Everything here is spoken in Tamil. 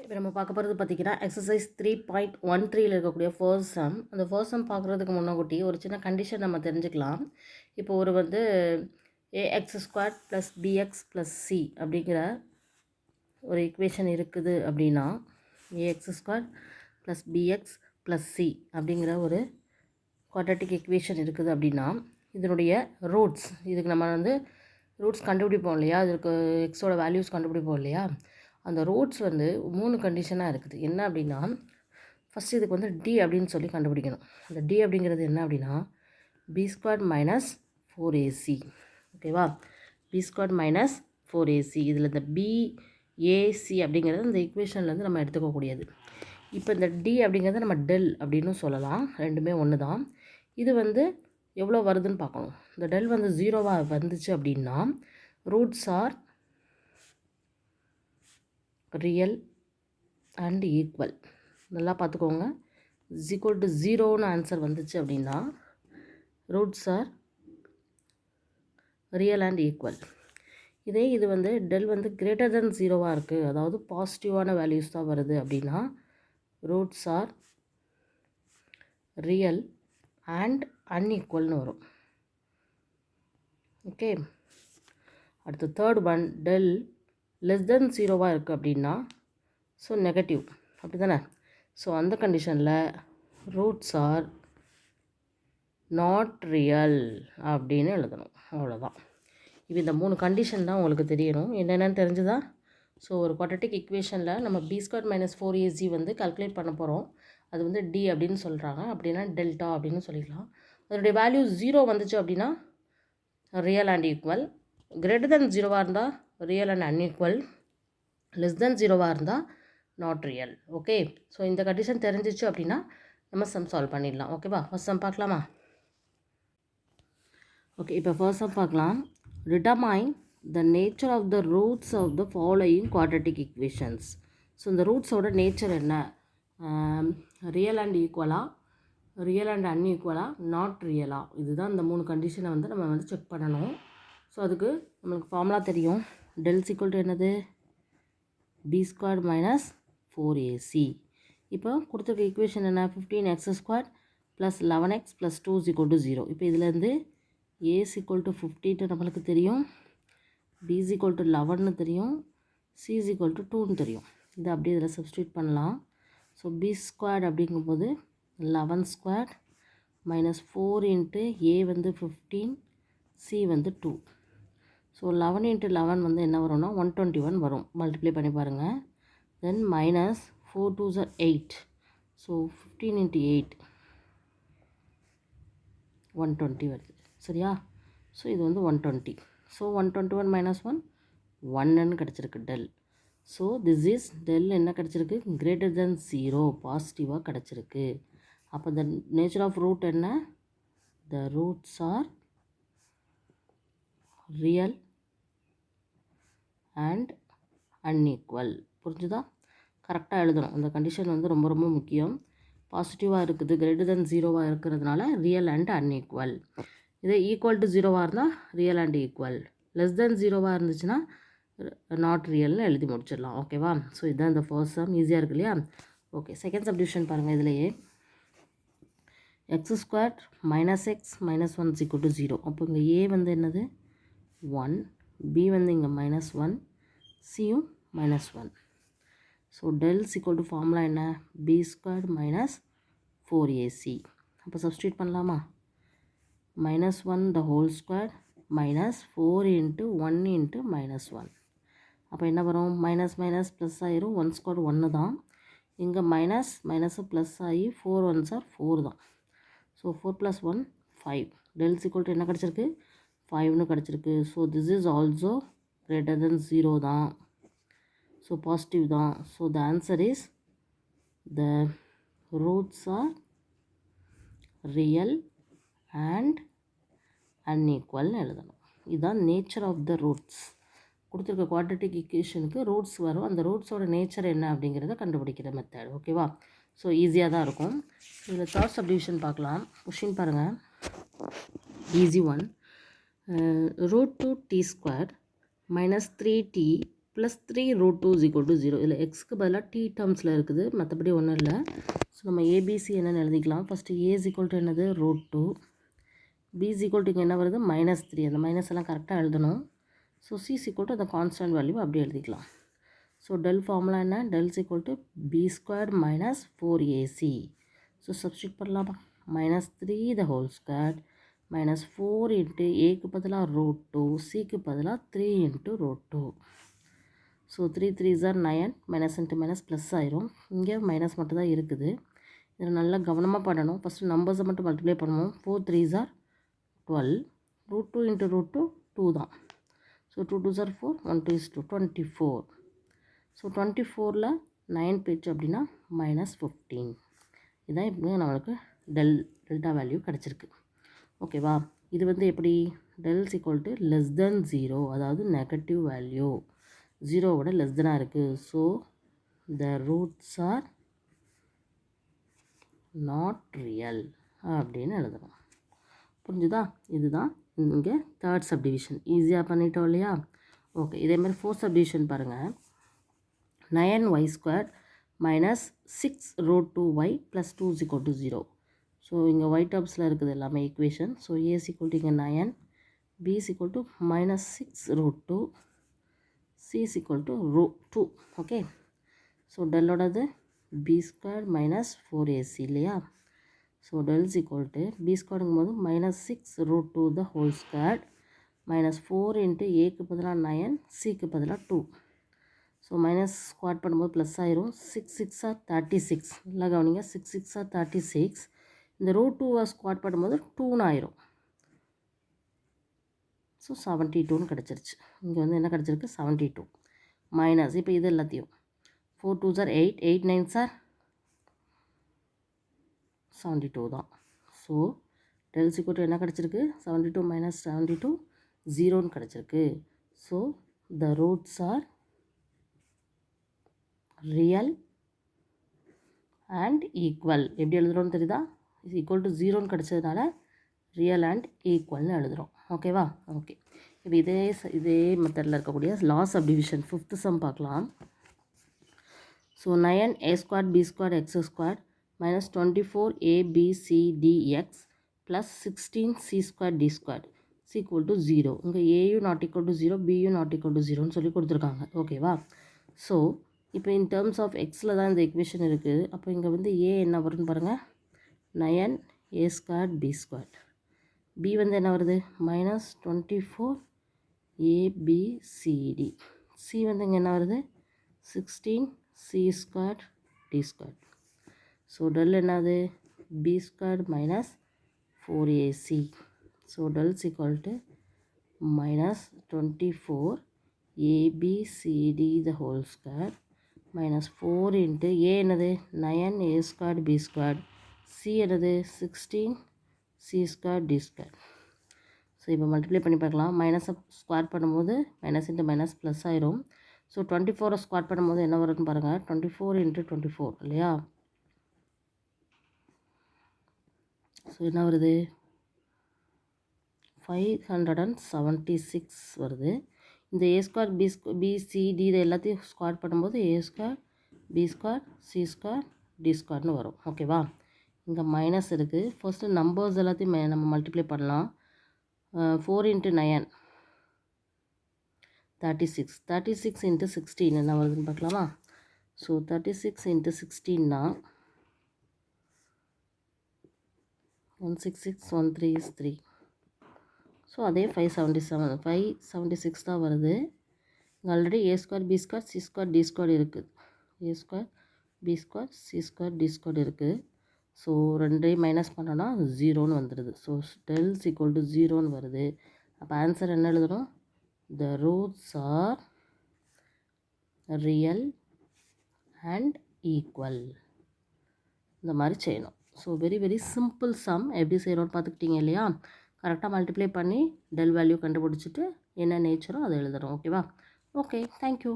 இப்போ நம்ம பார்க்க போகிறது பார்த்திங்கன்னா எக்ஸசைஸ் 3.13 இருக்கக்கூடிய ஃபர்ஸ்ட் சம். அந்த ஃபர்ஸ்ட் சம் பார்க்குறதுக்கு முன்னாடி ஒரு சின்ன கண்டிஷன் நம்ம தெரிஞ்சுக்கலாம். இப்போ ஒரு a x square plus b x plus c அப்படிங்கிற ஒரு ஈக்குவேஷன் இருக்குது அப்படின்னா, a x square plus b x plus c அப்படிங்கிற ஒரு குவாட்ரட்டிக் ஈக்குவேஷன் இருக்குது அப்படின்னா, இதனுடைய ரூட்ஸ், இதுக்கு நம்ம ரூட்ஸ் கண்டுபிடிப்போம் இல்லையா, அதுக்கு எக்ஸோட வேல்யூஸ் கண்டுபிடிப்போம் இல்லையா, அந்த ரூட்ஸ் 3 கண்டிஷனாக இருக்குது. என்ன அப்படின்னா, ஃபஸ்ட்டு இதுக்கு டி அப்படின்னு சொல்லி கண்டுபிடிக்கணும். அந்த டி அப்படிங்கிறது என்ன அப்படின்னா, பி ஸ்கொயர் மைனஸ் 4ac. ஓகேவா, பி ஸ்கொயர் மைனஸ் 4ac. இதில் இந்த பிஏசி அப்படிங்கிறது இந்த ஈக்குவேஷன்லேருந்து நம்ம எடுத்துக்கக்கூடியது. இப்போ இந்த டி அப்படிங்கிறத நம்ம டெல் அப்படின்னு சொல்லலாம், ரெண்டுமே ஒன்று தான். இது எவ்வளோ வருதுன்னு பார்க்கணும். இந்த டெல் 0வாக வந்துச்சு அப்படின்னா, roots are real and equal. நல்லா பார்த்துக்கோங்க. ஈக்குவல் டு 0ன்னு ஆன்சர் வந்துச்சு அப்படின்னா, roots are real and equal. இது டெல் கிரேட்டர் தென் 0வாக இருக்குது, அதாவது பாசிட்டிவான வேல்யூஸ் தான் வருது அப்படின்னா, ரூட்ஸ் ஆர் ரியல் அண்ட் அன்ஈக்குவல்னு வரும். ஓகே, அடுத்து third one, del less than 0வாக இருக்குது அப்படின்னா, ஸோ நெகட்டிவ், அப்படி தானே. ஸோ அந்த கண்டிஷனில் ரூட்ஸ் ஆர் நாட் ரியல் அப்படின்னு எழுதணும். அவ்வளோதான். இப்போ இந்த 3 கண்டிஷன் தான் உங்களுக்கு தெரியணும். என்னென்னு தெரிஞ்சுதா? ஸோ ஒரு குவாட்ரட்டிக் ஈக்குவேஷனில் நம்ம B square minus 4ac calculate பண்ண போகிறோம். அது டி அப்படின்னு சொல்கிறாங்க. அப்படின்னா டெல்டா அப்படின்னு சொல்லிக்கலாம். அதனுடைய வேல்யூ 0 வந்துச்சு அப்படின்னா real and equal, greater than 0வாக இருந்தால் ரியல் அண்ட் அன்ஈக்குவல், லெஸ் தென் 0வாக இருந்தால் நாட் ரியல். ஓகே, ஸோ இந்த கண்டிஷன் தெரிஞ்சிச்சு அப்படின்னா நம்ம சம் சால்வ் பண்ணிடலாம். ஓகேவா, ஃபர்ஸ்ட் சம் பார்க்கலாமா? ஓகே, இப்போ ஃபர்ஸ்ட் சம் பார்க்கலாம். Determine the nature of the roots of the following quadratic equations. So இந்த ரூட்ஸோட நேச்சர் என்ன? ரியல் அண்ட் ஈக்குவலா, ரியல் அண்ட் அன்ஈக்குவலா, நாட் ரியலா? இதுதான் இந்த 3 கண்டிஷனை நம்ம செக் பண்ணணும். ஸோ அதுக்கு நம்மளுக்கு ஃபார்முலா தெரியும். டெல் ஈக்குவல் டு என்னது? B square minus 4ac. இப்போ கொடுத்துருக்க ஈக்குவேஷன் என்ன? 15x square plus 11x plus 2 equal to 0. இப்போ இதுலேருந்து a ஈக்குவல் டு 15 நம்மளுக்கு தெரியும், b ஈக்குவல் டு 11ன்னு தெரியும், c ஈக்குவல் டு 2ன்னு தெரியும். இதை அப்படியே இதில் சப்ஸ்டியூட் பண்ணலாம். ஸோ பி ஸ்கொயர் அப்படிங்கும்போது 11 square minus 4 into a 15, c 2. So 11 into 11 என்ன வரும்னா 121 வரும். மல்டிப்ளை பண்ணி பாருங்கள். தென் minus 4 2s are 8. So 15 into 8 120 வருது. சரியா? ஸோ இது 120. ஸோ 121 மைனஸ் 1 1ன்னு கிடச்சிருக்கு del. So this is del என்ன கிடச்சிருக்கு? கிரேட்டர் தென் 0, பாசிட்டிவாக கிடச்சிருக்கு. அப்போ த நேச்சர் ஆஃப் ரூட் என்ன? த roots are real and unequal. புரிஞ்சுதா? கரெக்டாக எழுதணும். அந்த கண்டிஷன் ரொம்ப ரொம்ப முக்கியம். பாசிட்டிவாக இருக்குது, கிரேட்டர் தென் 0வாக இருக்கிறதுனால ரியல் அண்ட் அன்ஈக்குவல். இதே ஈக்குவல் டு 0வாக இருந்தால் real and equal, less than 0வாக இருந்துச்சுன்னா நாட் ரியல்னு எழுதி முடிச்சிடலாம். ஓகேவா? ஸோ இதுதான் இந்த ஃபர்ஸ்ட் சம். ஈஸியாக இருக்கு இல்லையா? ஓகே, செகண்ட் சப்டிவிஷன் பாருங்கள். இதுலேயே X square minus X minus 1 equal to 0. அப்போ இங்கே ஏ என்னது? 1, b இங்கே மைனஸ் 1, சியும் minus 1. So del equal to formula என்ன? B square minus 4ac. அப்போ சப்ஸ்டியூட் பண்ணலாமா? Minus 1 the whole square minus 4 into 1 into minus 1. அப்போ என்ன வரும்? மைனஸ் மைனஸ் ப்ளஸ் ஆயிரும். 1 ஸ்கொயர் 1 தான். இங்கே மைனஸ் மைனஸு ப்ளஸ் ஆகி 4 1s are 4 தான். ஸோ 4 + 1 5. டெல் ஈக்குவல் டு என்ன கிடச்சிருக்கு? 5ன்னு கிடச்சிருக்கு. So this is also greater than 0 தான். ஸோ பாசிட்டிவ் தான். So the answer is the roots are real and அன்ஈக்குவல்னு எழுதணும். இதுதான் நேச்சர் ஆஃப் த ரூட்ஸ். கொடுத்துருக்க குவாட்ரட்டிக் ஈக்குவேஷனுக்கு ரூட்ஸ் வரும். அந்த ரூட்ஸோட நேச்சர் என்ன அப்படிங்கிறத கண்டுபிடிக்கிற மெத்தட். ஓகேவா? ஸோ ஈஸியாக தான் இருக்கும். இதில் தேர்ட் சப்டிவிஷன் பார்க்கலாம். கொஷின் பாருங்கள், easy one. Root 2t² minus 3t plus 3 root 2 is equal to 0. இதில் எக்ஸ்க்கு பதிலாக டி டேர்ம்ஸில் இருக்குது, மற்றபடி ஒன்றும் இல்லை. ஸோ நம்ம ஏபிசி என்னென்னு எழுதிக்கலாம். First A is equal to என்னது root 2, B is equal to இங்கே என்ன வருது -3. அந்த மைனஸ் எல்லாம் கரெக்டாக எழுதணும். So C is equal to அந்த கான்ஸ்டன்ட் வேல்யூ அப்படியே எழுதிக்கலாம். ஸோ டெல் ஃபார்முலா என்ன, del is equal to B square minus 4ac. So substitute பண்ணலாமா, -3 the whole square minus 4 into ஏக்கு பதிலாக ரூட் 2, சிக்கு பதிலாக 3 into root 2. So 3 3s are 9, minus into minus plus ஆயிரும். இங்கே மைனஸ் மட்டும் தான் இருக்குது. இதில் நல்லா கவனமாக பண்ணணும். ஃபஸ்ட்டு நம்பர்ஸை மட்டும் மல்டிப்ளை பண்ணுவோம். 4 3s are 12, root 2 into root 2 2 தான். So 2 2s are 4, 1 2 is 2, 24. So 24ல் 9 போயிடுச்சு அப்படின்னா -15. இதுதான் இப்போ நம்மளுக்கு டெல்டா வேல்யூ கிடச்சிருக்கு. ஓகேவா, இது வந்து எப்படி டெல்ஸ் ஈக்குவல் டு லெஸ் தென் 0, அதாவது நெகட்டிவ் வேல்யூ, 0வோட லெஸ் தெனாக இருக்குது. So the roots R not real அப்படின்னு எழுதணும். புரிஞ்சுதா, இதுதான் இங்கே தேர்ட் சப்டிவிஷன். ஈஸியாக பண்ணிட்டோம் இல்லையா. ஓகே, இதேமாதிரி ஃபோர்த் சப்டிவிஷன் பாருங்கள். 9y² minus 6 root 2y plus 2 is equal to 0. So இங்கே ஒய் டேர்ம்ஸில் இருக்குது எல்லாமே equation. So A is equal to இங்கே 9, B is equal to -6 root 2, C is equal to root 2. Okay, so டெல்லோடது பி ஸ்கொயர் மைனஸ் 4ac இல்லையா. So del is equal to B ஸ்கொயருங்கும் போது -6 root 2 the whole square minus 4 into ஏக்கு பதிலாக 9, சிக்கு பதிலாக 2. ஸோ மைனஸ் ஸ்குவாட் பண்ணும்போது ப்ளஸ் ஆயிரும். 6 6 ஆர் 36. இல்லை கவனிங்க, 6 6 ஆர் 36. இந்த ரூட் 2 ஸ்குவாட் பண்ணும்போது 2ன்னு ஆயிரும். ஸோ 72ன்னு கிடச்சிருச்சு. இங்கே வந்து என்ன கிடச்சிருக்கு 72 மைனஸ். இப்போ இது எல்லாத்தையும் 4 2s are 8, 8 9s are 72 தான். So del is equal to என்ன கிடச்சிருக்கு 72 மைனஸ் 72 0ன்னு கிடச்சிருக்கு. So the roots are real and equal. எப்படி எழுதுகிறோன்னு தெரியுதா, இஸ் ஈக்குவல் டு 0ன்னு கிடச்சதுனால ரியல் அண்ட் ஈக்குவல்னு எழுதுகிறோம். ஓகேவா. ஓகே, இப்போ இதே மெத்தடில் இருக்கக்கூடிய last of division 5th sum பார்க்கலாம். So 9a² b² x² minus 24abcdx plus 16c² d² is equal to 0. இங்கே ஏயும் நாட் ஈக்குவல் டு 0, பியும் நாட் ஈக்குவல் டு 0ன்னு சொல்லி கொடுத்துருக்காங்க. ஓகேவா. ஸோ இப்போ இன் டேர்ம்ஸ் ஆஃப் எக்ஸில் தான் இந்த எக்வேஷன் இருக்குது. அப்போ இங்கே வந்து ஏ என்ன வரும்னு பாருங்கள், 9a² b². பி வந்து என்ன வருது -24abcd. சி வந்து இங்கே என்ன வருது 16c² d². ஸோ டெல் என்னது b² minus 4ac. So del is equal to -24abcd the whole square minus 4 into A என்னது 9a² b², சி என்னது 16c² d². ஸோ இப்போ மல்டிப்ளை பண்ணி பார்க்கலாம். மைனஸை ஸ்குவார் பண்ணும்போது மைனஸ் இன்ட்டு மைனஸ் ப்ளஸ் ஆயிரும். ஸோ 24 ஸ்குவார் பண்ணும்போது என்ன வரும்னு பாருங்கள், 24 இன்ட்டு 24 இல்லையா. ஸோ என்ன வருது 576 வருது. இந்த a² bcd இதை எல்லாத்தையும் ஸ்குவார் பண்ணும்போது a² b² c² d²ன்னு வரும். ஓகேவா. இங்கே மைனஸ் இருக்குது. ஃபர்ஸ்ட்டு நம்பர்ஸ் எல்லாத்தையும் நம்ம மல்டிப்ளை பண்ணலாம். 4 இன்ட்டு 9 36, 36 இன்ட்டு 16 என்ன வருதுன்னு பார்க்கலாமா. ஸோ 36 இன்ட்டு 16னா 166 13 is 3. ஸோ அதே 576 தான் வருது. இங்கே already a² b² c² d² இருக்குது. a² b² c² d² இருக்குது. ஸோ ரெண்டையும் மைனஸ் பண்ணோன்னா 0ன்னு வந்துடுது. So del is equal to 0ன்னு வருது. அப்போ ஆன்சர் என்ன எழுதணும், the roots are real and equal. இந்த மாதிரி செய்யணும். So very simple some. எப்படி செய்கிறோன்னு பார்த்துக்கிட்டீங்க இல்லையா. கரெக்டாக மல்டிப்ளை பண்ணி டெல் வேல்யூ கண்டுபிடிச்சிட்டு என்ன நேச்சரோ அதை எழுதுகிறோம். ஓகேவா. Okay, thank you.